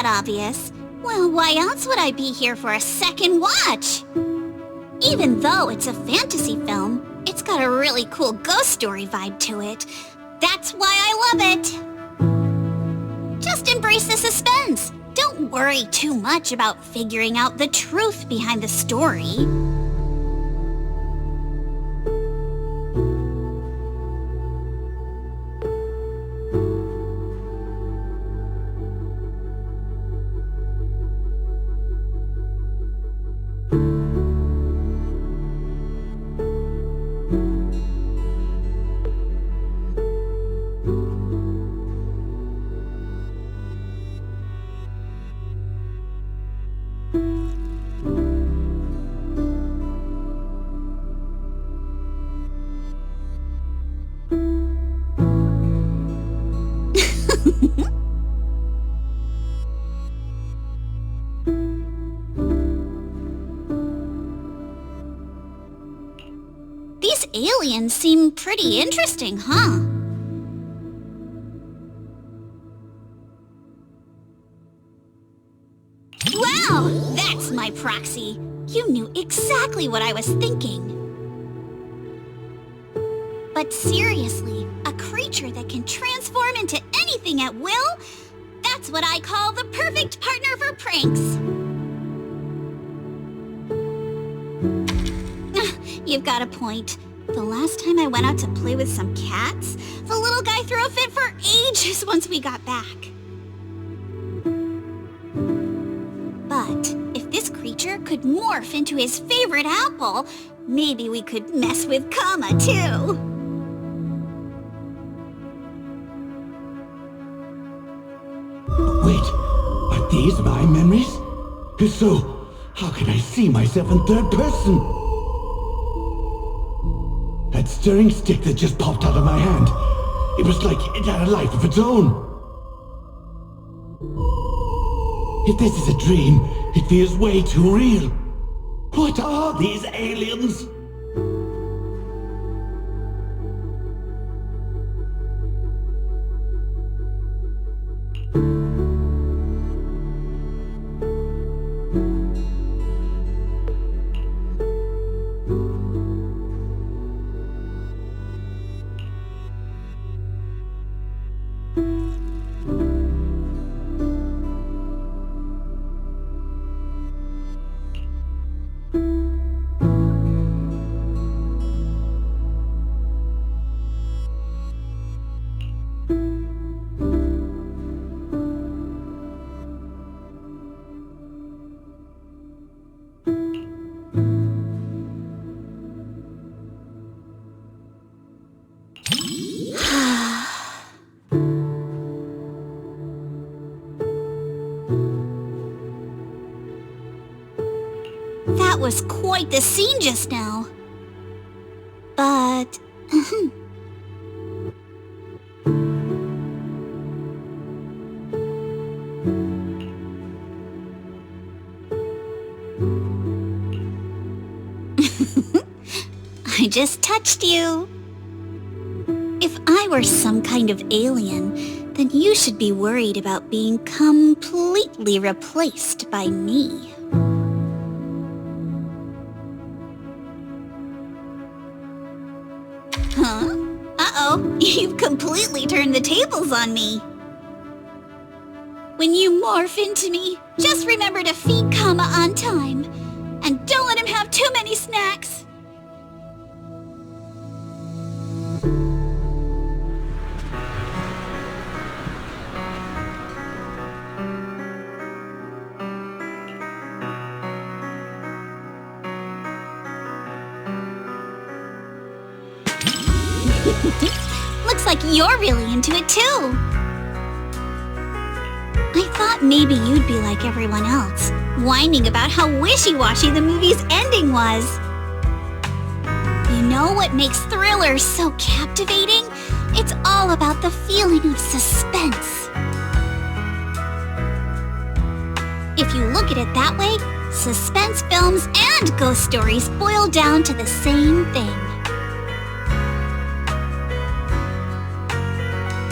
that obvious. Well, why else would I be here for a second watch? Even though it's a fantasy film, it's got a really cool ghost story vibe to it. That's why I love it. Just embrace the suspense. Don't worry too much about figuring out the truth behind the story. These aliens seem pretty interesting, huh? Wow, that's my proxy. You knew exactly what I was thinking. But seriously, a creature that can transform into anything at will? That's what I call the perfect partner for pranks. You've got a point. The last time I went out to play with some cats, the little guy threw a fit for ages once we got back. But if this creature could morph into his favorite apple, maybe we could mess with Kama too. Wait, are these my memories? If so, how can I see myself in third person? That stirring stick that just popped out of my hand, it was like it had a life of its own. If this is a dream, it feels way too real. What are these aliens? That was quite the scene just now. But... I just touched you. If I were some kind of alien, then you should be worried about being completely replaced by me. Huh? Uh-oh, you've completely turned the tables on me. When you morph into me, just remember to feed Kama on time. And don't let him have too many snacks. Looks like you're really into it too. I thought maybe you'd be like everyone else, whining about how wishy-washy the movie's ending was. You know what makes thrillers so captivating? It's all about the feeling of suspense. If you look at it that way, suspense films and ghost stories boil down to the same thing.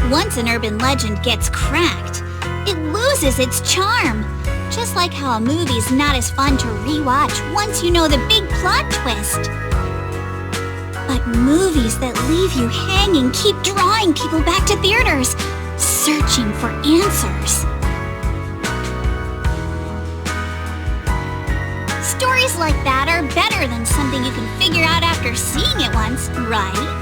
Once an urban legend gets cracked, it loses loses its charm. Just like how a movie's not as fun to rewatch once you know the big plot twist. But movies that leave you hanging keep drawing people back to theaters, searching for answers. Stories like that are better than something you can figure out after seeing it once, right?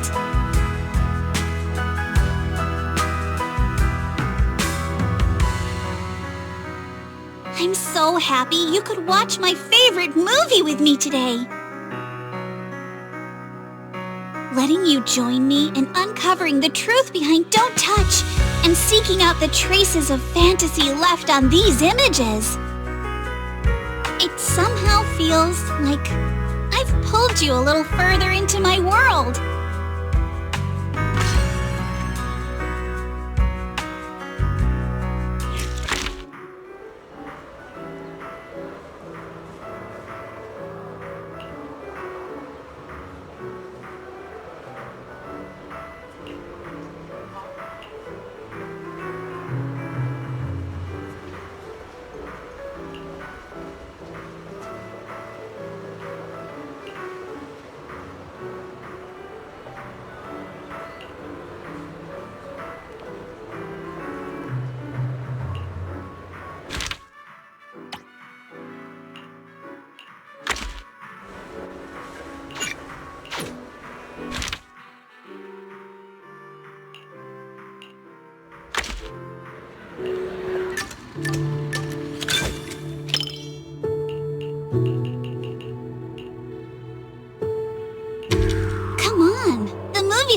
I'm so happy you could watch my favorite movie with me today. Letting you join me in uncovering the truth behind Don't Touch and seeking out the traces of fantasy left on these images. It somehow feels like I've pulled you a little further into my world.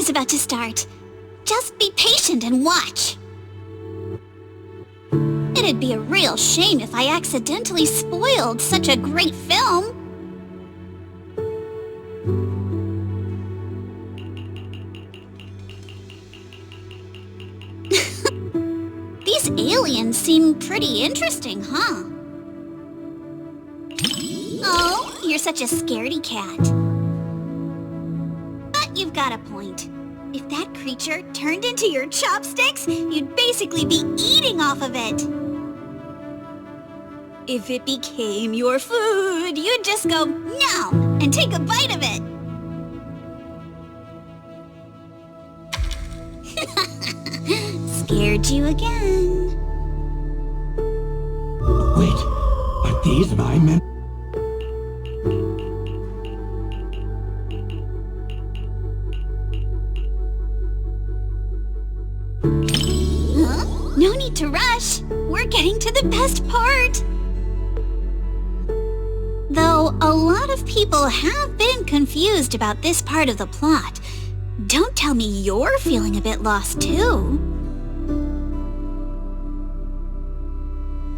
About to start. Just be patient and watch. It'd be a real shame if I accidentally spoiled such a great film. These aliens seem pretty interesting, huh? Oh, you're such a scaredy cat. But you've got a point. If that creature turned into your chopsticks, you'd basically be eating off of it. If it became your food, you'd just go, no, and take a bite of it. Scared you again. Wait, are these my men? No need to rush. We're getting to the best part. Though a lot of people have been confused about this part of the plot, don't tell me you're feeling a bit lost too.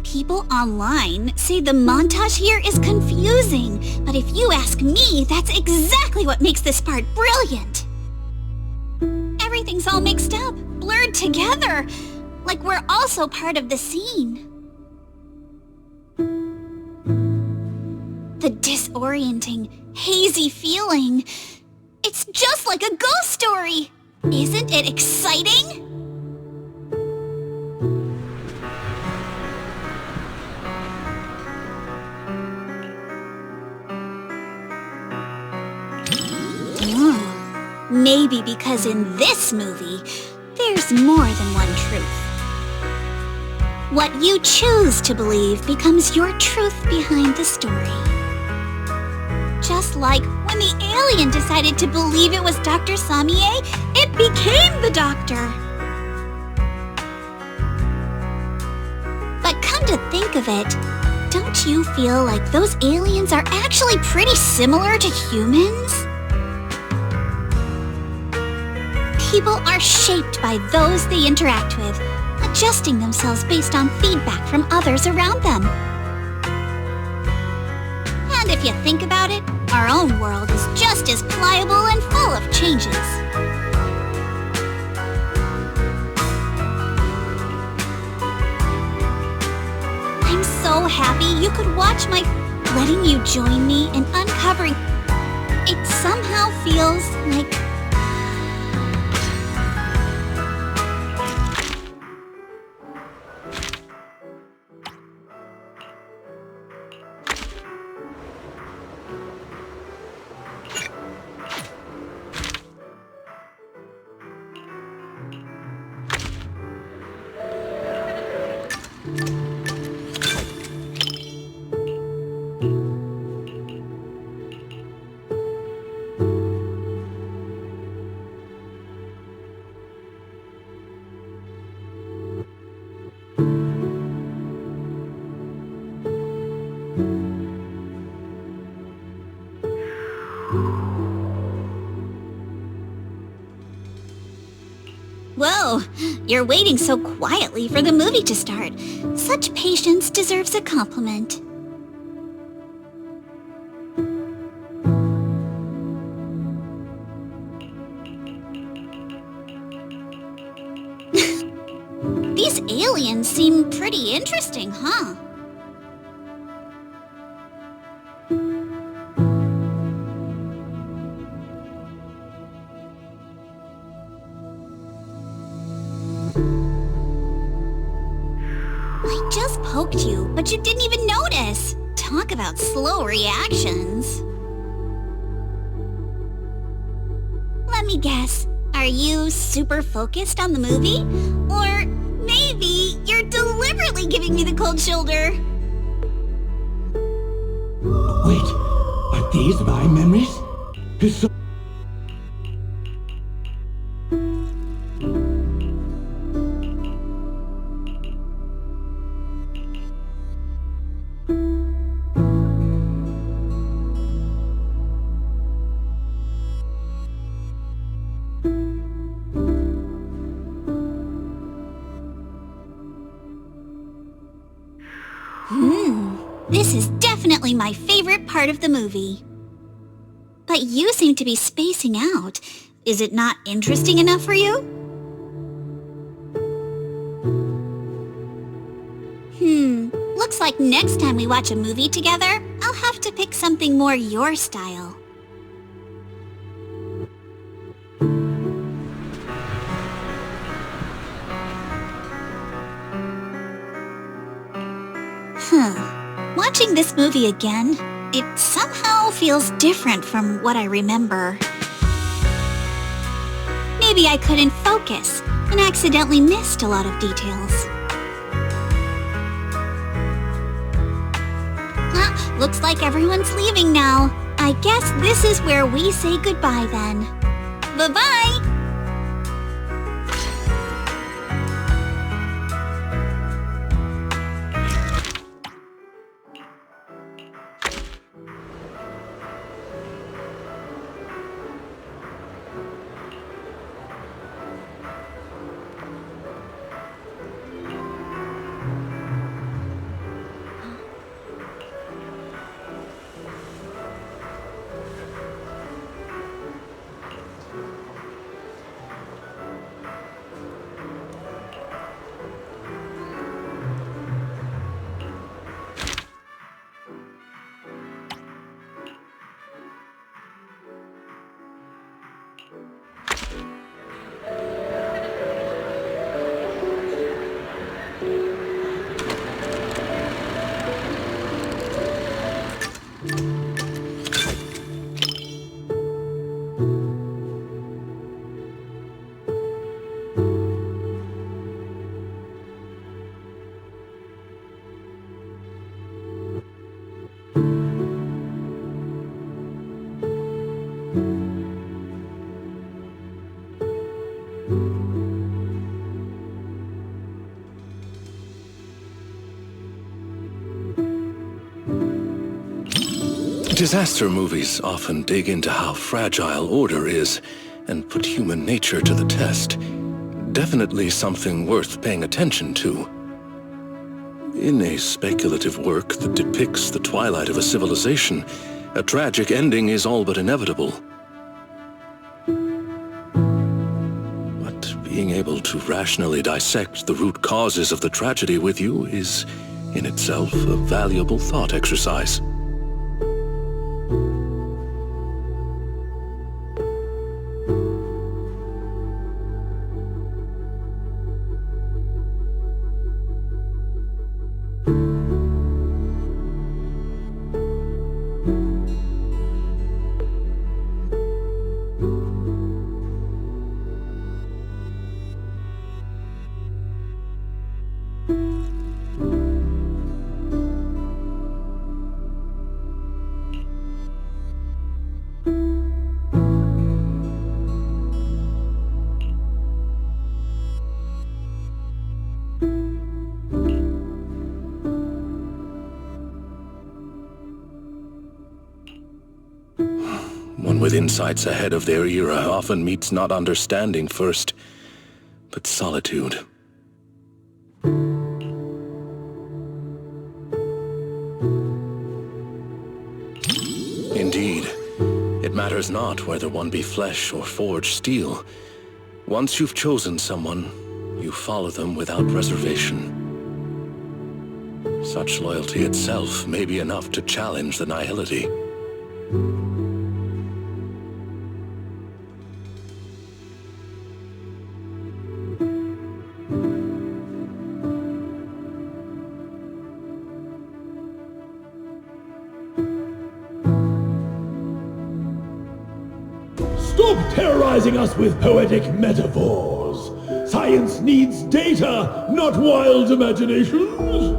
People online say the montage here is confusing, but if you ask me, that's exactly what makes this part brilliant. Everything's all mixed up, blurred together. Like we're also part of the scene. The disorienting, hazy feeling. It's just like a ghost story. Isn't it exciting? Maybe because in this movie, there's more than one truth. What you choose to believe becomes your truth behind the story. Just like when the alien decided to believe it was Dr. Samie, it became the doctor. But come to think of it, don't you feel like those aliens are actually pretty similar to humans? People are shaped by those they interact with, adjusting themselves based on feedback from others around them. And if you think about it, our own world is just as pliable and full of changes. I'm so happy you could watch my... letting you join me in uncovering... It somehow feels like... you're waiting so quietly for the movie to start. Such patience deserves a compliment. These aliens seem pretty interesting, huh? I just poked you, but you didn't even notice. Talk about slow reactions. Let me guess. Are you super focused on the movie? Or maybe you're deliberately giving me the cold shoulder. Wait, are these my memories? This is definitely my favorite part of the movie. But you seem to be spacing out. Is it not interesting enough for you? Looks like next time we watch a movie together, I'll have to pick something more your style. Watching this movie again, it somehow feels different from what I remember. Maybe I couldn't focus and accidentally missed a lot of details. Looks like everyone's leaving now. I guess this is where we say goodbye then. Bye-bye! Disaster movies often dig into how fragile order is and put human nature to the test. Definitely something worth paying attention to. In a speculative work that depicts the twilight of a civilization, a tragic ending is all but inevitable. But being able to rationally dissect the root causes of the tragedy with you is, in itself, a valuable thought exercise. One with insights ahead of their era often meets not understanding first, but solitude. Indeed, it matters not whether one be flesh or forged steel. Once you've chosen someone, you follow them without reservation. Such loyalty itself may be enough to challenge the nihility. Stop terrorizing us with poetic metaphors. Science needs data, not wild imaginations.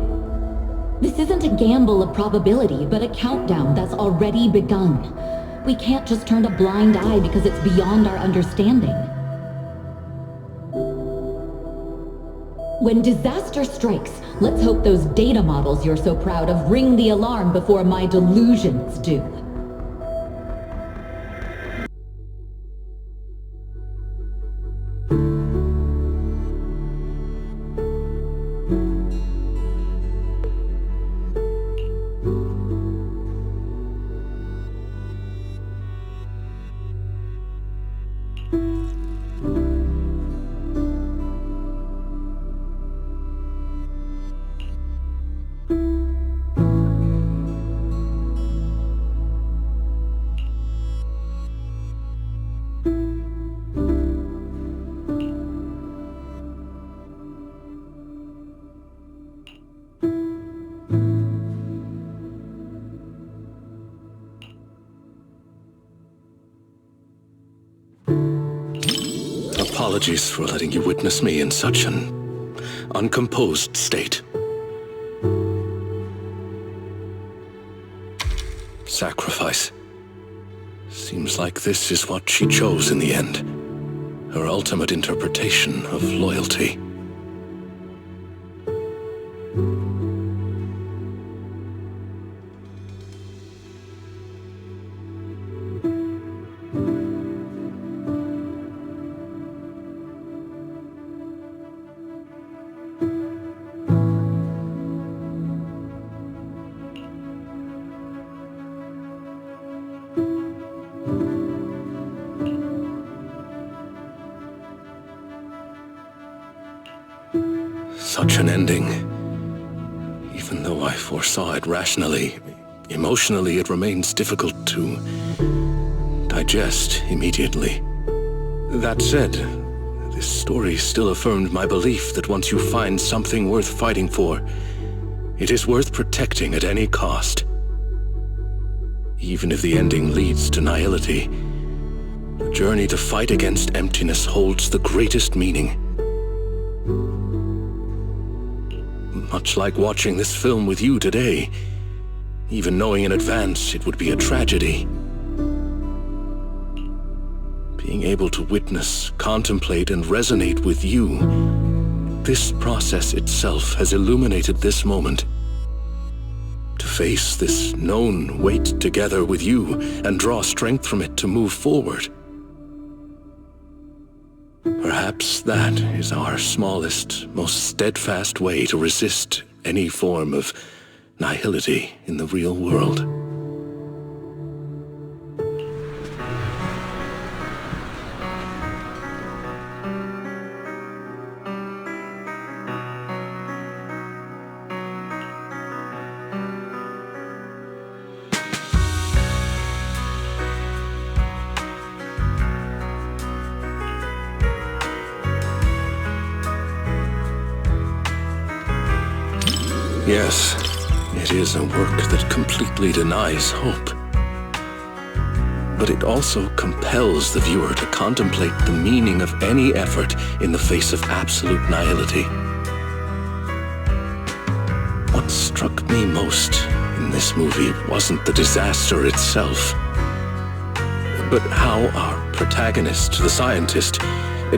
This isn't a gamble of probability, but a countdown that's already begun. We can't just turn a blind eye because it's beyond our understanding. When disaster strikes, let's hope those data models you're so proud of ring the alarm before my delusions do. Apologies for letting you witness me in such an uncomposed state. Sacrifice. Seems like this is what she chose in the end. Her ultimate interpretation of loyalty. Such an ending. Even though I foresaw it rationally, emotionally it remains difficult to digest immediately. That said, this story still affirmed my belief that once you find something worth fighting for, it is worth protecting at any cost. Even if the ending leads to nihility, the journey to fight against emptiness holds the greatest meaning. Much like watching this film with you today, even knowing in advance it would be a tragedy. Being able to witness, contemplate, and resonate with you, this process itself has illuminated this moment. To face this known weight together with you and draw strength from it to move forward. Perhaps that is our smallest, most steadfast way to resist any form of nihility in the real world. Yes, it is a work that completely denies hope. But it also compels the viewer to contemplate the meaning of any effort in the face of absolute nihility. What struck me most in this movie wasn't the disaster itself, but how our protagonist, the scientist,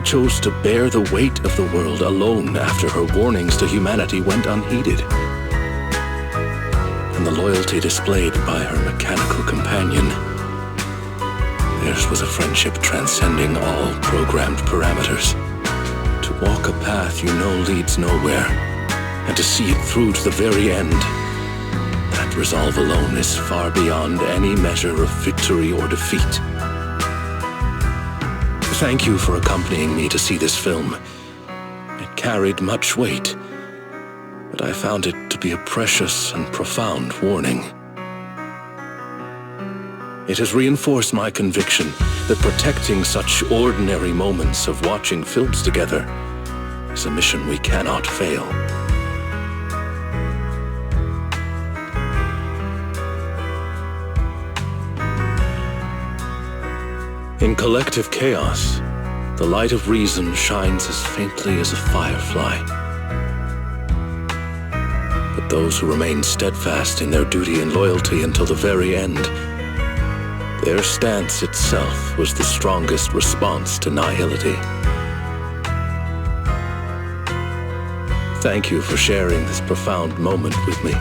chose to bear the weight of the world alone after her warnings to humanity went unheeded. And the loyalty displayed by her mechanical companion. Theirs was a friendship transcending all programmed parameters. To walk a path you know leads nowhere, and to see it through to the very end. That resolve alone is far beyond any measure of victory or defeat. Thank you for accompanying me to see this film. It carried much weight, but I found it to be a precious and profound warning. It has reinforced my conviction that protecting such ordinary moments of watching films together is a mission we cannot fail. In collective chaos, the light of reason shines as faintly as a firefly. But those who remain steadfast in their duty and loyalty until the very end, their stance itself was the strongest response to nihility. Thank you for sharing this profound moment with me.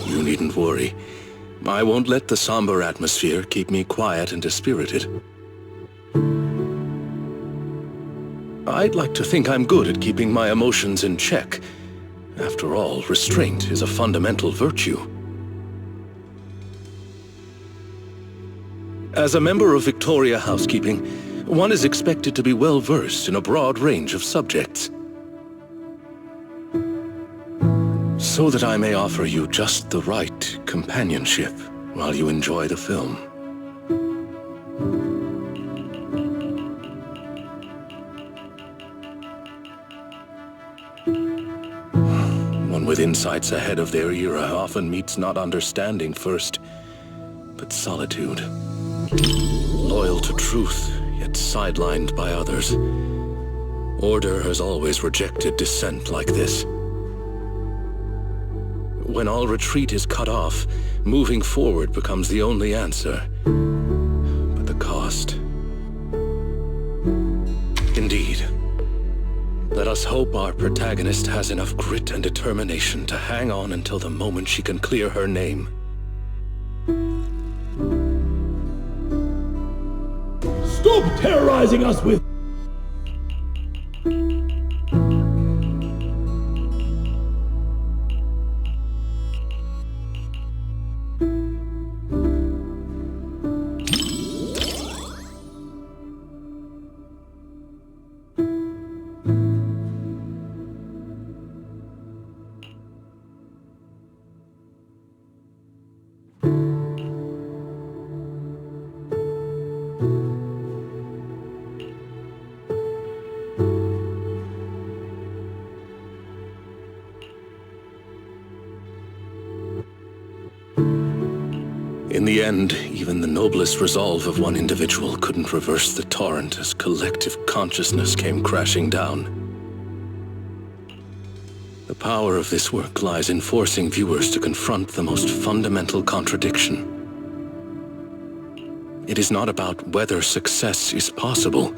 You needn't worry. I won't let the somber atmosphere keep me quiet and dispirited. I'd like to think I'm good at keeping my emotions in check. After all, restraint is a fundamental virtue. As a member of Victoria Housekeeping, one is expected to be well-versed in a broad range of subjects. So that I may offer you just the right companionship while you enjoy the film. One with insights ahead of their era often meets not understanding first, but solitude. Loyal to truth, yet sidelined by others. Order has always rejected dissent like this. When all retreat is cut off, moving forward becomes the only answer. But the cost... Indeed. Let us hope our protagonist has enough grit and determination to hang on until the moment she can clear her name. Stop terrorizing us with... In the end, even the noblest resolve of one individual couldn't reverse the torrent as collective consciousness came crashing down. The power of this work lies in forcing viewers to confront the most fundamental contradiction. It is not about whether success is possible,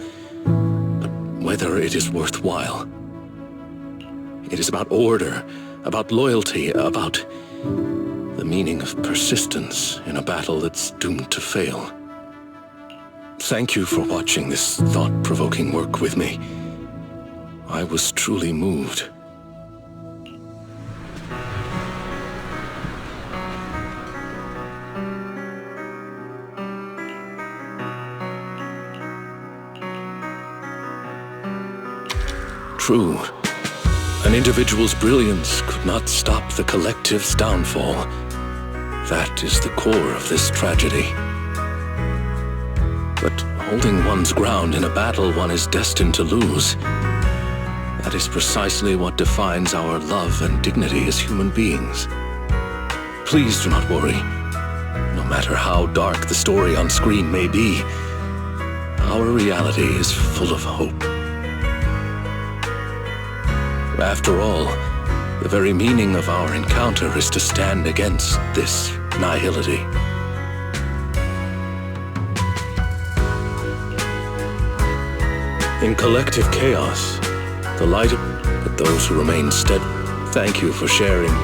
but whether it is worthwhile. It is about order, about loyalty, about The meaning of persistence in a battle that's doomed to fail. Thank you for watching this thought-provoking work with me. I was truly moved. True. An individual's brilliance could not stop the collective's downfall. That is the core of this tragedy. But holding one's ground in a battle one is destined to lose, that is precisely what defines our love and dignity as human beings. Please do not worry. No matter how dark the story on screen may be, our reality is full of hope. After all, the very meaning of our encounter is to stand against this nihility. In collective chaos, the light of those who remain steady. Thank you for sharing.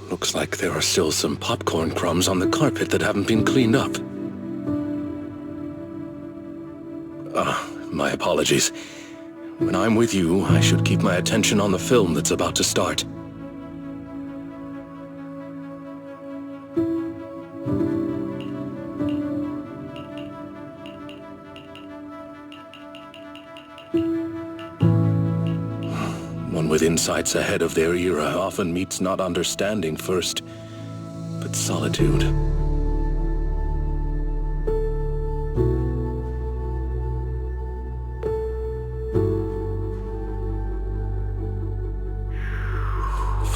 Looks like there are still some popcorn crumbs on the carpet that haven't been cleaned up. My apologies. When I'm with you, I should keep my attention on the film that's about to start. One with insights ahead of their era often meets not understanding first, but solitude.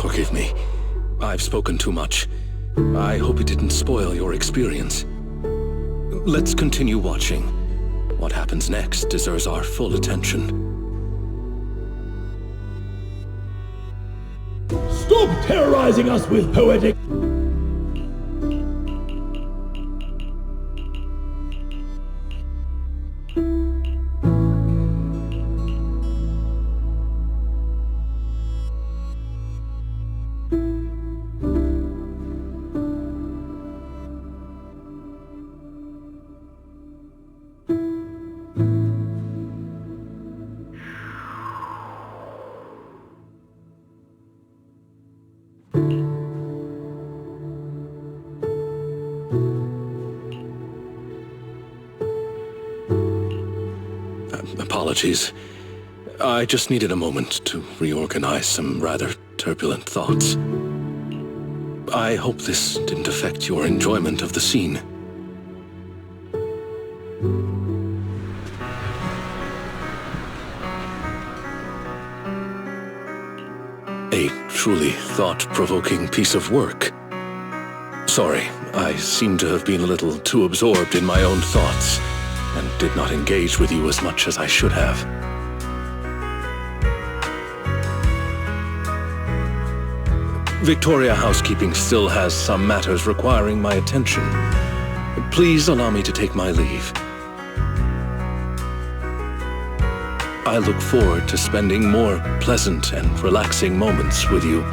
Forgive me. I've spoken too much. I hope it didn't spoil your experience. Let's continue watching. What happens next deserves our full attention. Stop terrorizing us with poetic... Apologies. I just needed a moment to reorganize some rather turbulent thoughts. I hope this didn't affect your enjoyment of the scene. A truly thought-provoking piece of work. Sorry, I seem to have been a little too absorbed in my own thoughts, and did not engage with you as much as I should have. Victoria Housekeeping still has some matters requiring my attention. Please allow me to take my leave. I look forward to spending more pleasant and relaxing moments with you.